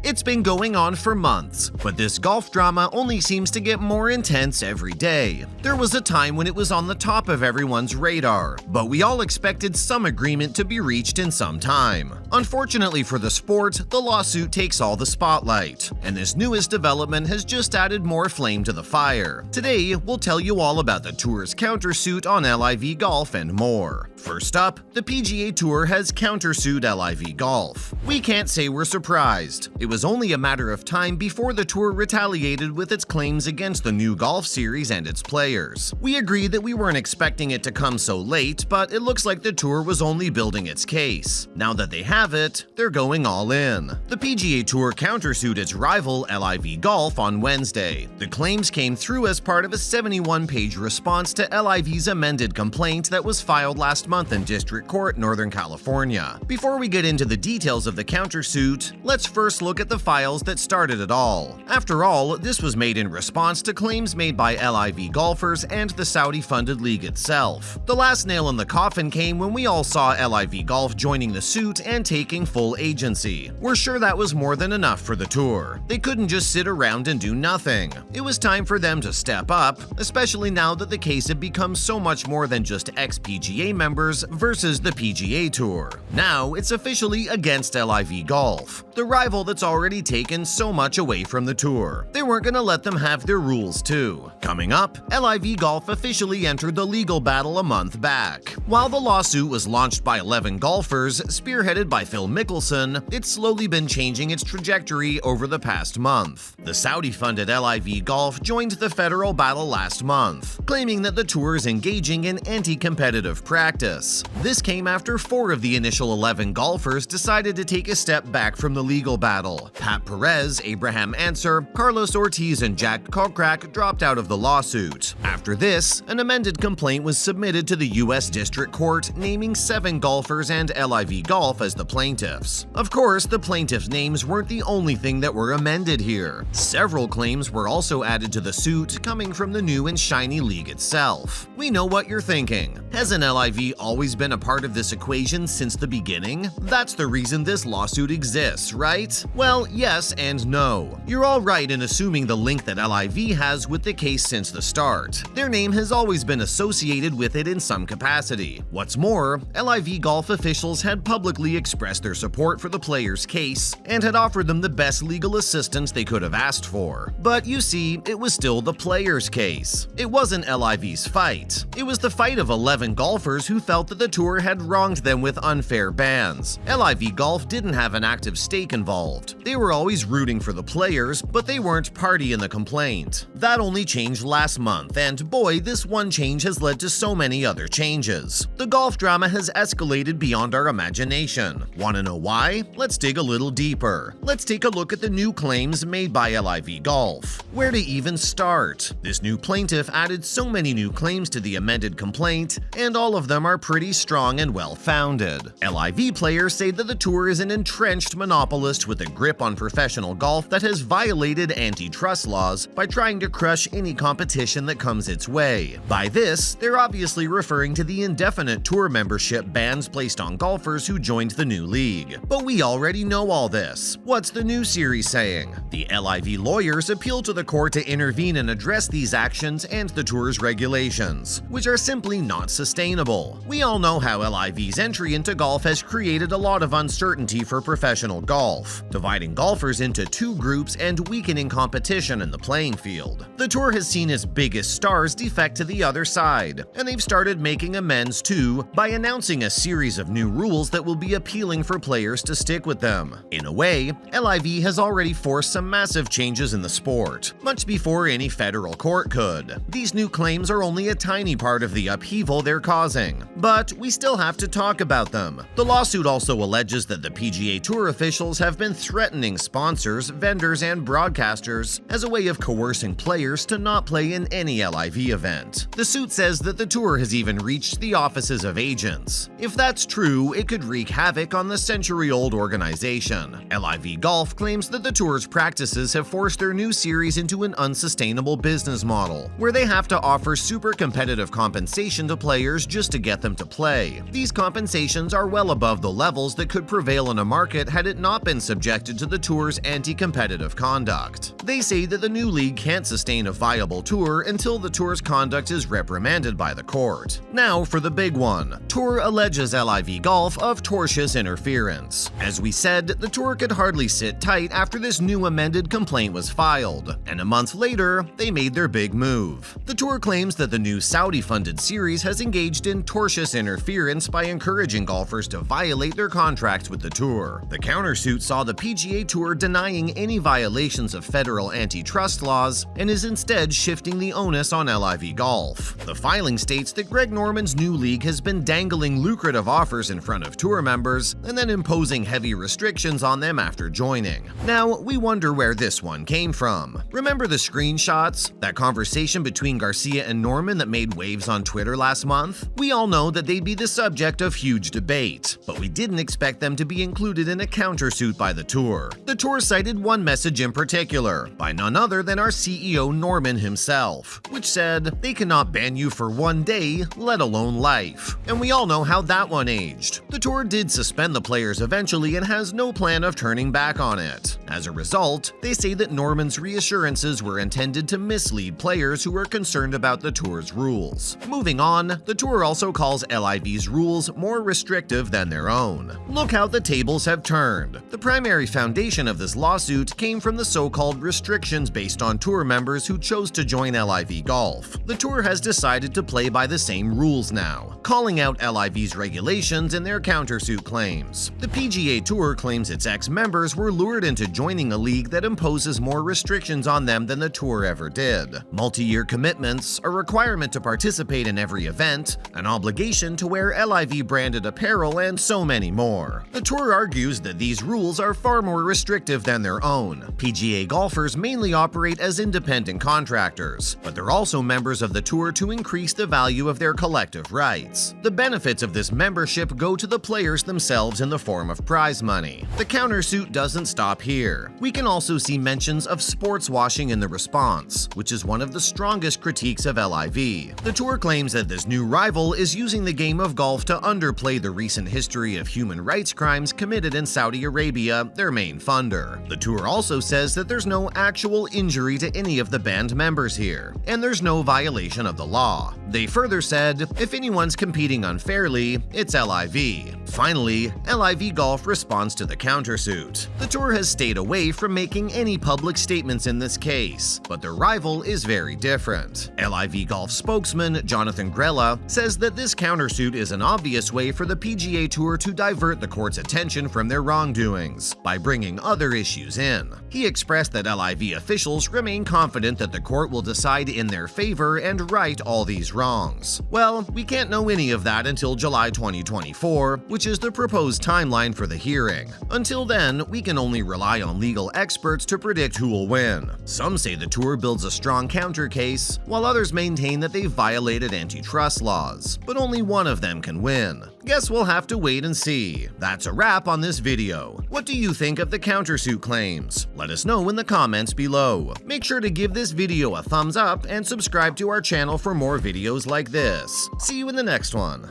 It's been going on for months, but this golf drama only seems to get more intense every day. There was a time when it was on the top of everyone's radar, but we all expected some agreement to be reached in some time. Unfortunately for the sport, the lawsuit takes all the spotlight, and this newest development has just added more flame to the fire. Today, we'll tell you all about the tour's countersuit on LIV Golf and more. First up, the PGA Tour has countersued LIV Golf. We can't say we're surprised. It was only a matter of time before the tour retaliated with its claims against the new golf series and its players. We agree that we weren't expecting it to come so late, but it looks like the tour was only building its case. Now that they have it, they're going all in. The PGA Tour countersued its rival LIV Golf on Wednesday. The claims came through as part of a 71-page response to LIV's amended complaint that was filed last month in District Court, Northern California. Before we get into the details of the countersuit, let's first look at the files that started it all. After all, this was made in response to claims made by LIV golfers and the Saudi-funded league itself. The last nail in the coffin came when we all saw LIV Golf joining the suit and taking full agency. We're sure that was more than enough for the tour. They couldn't just sit around and do nothing. It was time for them to step up, especially now that the case had become so much more than just ex-PGA members versus the PGA Tour. Now, it's officially against LIV Golf, the rival that's already taken so much away from the tour. They weren't gonna let them have their rules too. Coming up, LIV Golf officially entered the legal battle a month back. While the lawsuit was launched by 11 golfers, spearheaded by Phil Mickelson, it's slowly been changing its trajectory over the past month. The Saudi-funded LIV Golf joined the federal battle last month, claiming that the tour is engaging in anti-competitive practice. This came after 4 of the initial 11 golfers decided to take a step back from the legal battle. Pat Perez, Abraham Answer, Carlos Ortiz, and Jack Kokrak dropped out of the lawsuit. After this, an amended complaint was submitted to the U.S. District Court naming 7 golfers and LIV Golf as the plaintiffs. Of course, the plaintiffs' names weren't the only thing that were amended here. Several claims were also added to the suit, coming from the new and shiny league itself. We know what you're thinking. Hasn't LIV always been a part of this equation since the beginning? That's the reason this lawsuit exists, right? Well, yes and no. You're all right in assuming the link that LIV has with the case since the start. Their name has always been associated with it in some capacity. What's more, LIV Golf officials had publicly expressed their support for the players' case and had offered them the best legal assistance they could have asked for. But you see, it was still the players' case. It wasn't LIV's fight. It was the fight of 11 golfers who felt that the tour had wronged them with unfair bans. LIV Golf didn't have an active stake involved. They were always rooting for the players, but they weren't party in the complaint. That only changed last month, and boy, this one change has led to so many other changes. The golf drama has escalated beyond our imagination. Want to know why? Let's dig a little deeper. Let's take a look at the new claims made by LIV Golf. Where to even start? This new plaintiff added so many new claims to the amended complaint, and all of them are pretty strong and well-founded. LIV players say that the tour is an entrenched monopolist with a grip on professional golf that has violated antitrust laws by trying to crush any competition that comes its way. By this, they're obviously referring to the indefinite tour membership bans placed on golfers who joined the new league. But we already know all this. What's the new series saying? The LIV lawyers appeal to the court to intervene and address these actions and the tour's regulations, which are simply not sustainable. We all know how LIV's entry into golf has created a lot of uncertainty for professional golf, dividing golfers into 2 groups and weakening competition in the playing field. The tour has seen its biggest stars defect to the other side, and they've started making amends too by announcing a series of new rules that will be appealing for players to stick with them. In a way, LIV has already forced some massive changes in the sport, much before any federal court could. These new claims are only a tiny part of the upheaval they're causing, but we still have to talk about them. The lawsuit also alleges that the PGA Tour officials have been threatening sponsors, vendors, and broadcasters as a way of coercing players to not play in any LIV event. The suit says that the tour has even reached the offices of agents. If that's true, it could wreak havoc on the century-old organization. LIV Golf claims that the tour's practices have forced their new series into an unsustainable business model, where they have to offer super competitive compensation to players just to get them to play. These compensations are well above the levels that could prevail in a market had it not been subjected responded to the tour's anti-competitive conduct. They say that the new league can't sustain a viable tour until the tour's conduct is reprimanded by the court. Now for the big one. Tour alleges LIV Golf of tortious interference. As we said, the tour could hardly sit tight after this new amended complaint was filed, and a month later, they made their big move. The tour claims that the new Saudi-funded series has engaged in tortious interference by encouraging golfers to violate their contracts with the tour. The countersuit saw the PGA Tour denying any violations of federal antitrust laws and is instead shifting the onus on LIV Golf. The filing states that Greg Norman's new league has been dangling lucrative offers in front of tour members and then imposing heavy restrictions on them after joining. Now, we wonder where this one came from. Remember the screenshots? That conversation between Garcia and Norman that made waves on Twitter last month? We all know that they'd be the subject of huge debate, but we didn't expect them to be included in a countersuit by the tour. The tour cited one message in particular, by none other than our CEO Norman himself, which said, "They cannot ban you for one day, let alone life." And we all know how that one aged. The tour did suspend the players eventually and has no plan of turning back on it. As a result, they say that Norman's reassurances were intended to mislead players who were concerned about the tour's rules. Moving on, the tour also calls LIV's rules more restrictive than their own. Look how the tables have turned. The primary foundation of this lawsuit came from the so-called restrictions based on tour members who chose to join LIV Golf. The tour has decided to play by the same rules now, calling out LIV's regulations in their countersuit claims. The PGA Tour claims its ex-members were lured into joining a league that imposes more restrictions on them than the tour ever did. Multi-year commitments, a requirement to participate in every event, an obligation to wear LIV-branded apparel, and so many more. The tour argues that these rules are far more restrictive than their own. PGA golfers mainly operate as independent contractors, but they're also members of the tour to increase the value of their collective rights. The benefits of this membership go to the players themselves in the form of prize money. The countersuit doesn't stop here. We can also see mentions of sports washing in the response, which is one of the strongest critiques of LIV. The tour claims that this new rival is using the game of golf to underplay the recent history of human rights crimes committed in Saudi Arabia, their main funder. The tour also says that there's no actual injury to any of the band members here, and there's no violation of the law. They further said, if anyone's competing unfairly, it's LIV. Finally, LIV Golf responds to the countersuit. The tour has stayed away from making any public statements in this case, but their rival is very different. LIV Golf spokesman Jonathan Grella says that this countersuit is an obvious way for the PGA Tour to divert the court's attention from their wrongdoings by bringing other issues in. He expressed that LIV officials remain confident that the court will decide in their favor and right all these wrongs. Well, we can't know any of that until July 2024, which is the proposed timeline for the hearing. Until then, we can only rely on legal experts to predict who will win. Some say the tour builds a strong counter case, while others maintain that they violated antitrust laws, but only one of them can win. Guess we'll have to wait and see. That's a wrap on this video. What do you think of the countersuit claims? Let us know in the comments below. Make sure to give this video a thumbs up and subscribe to our channel for more videos like this. See you in the next one.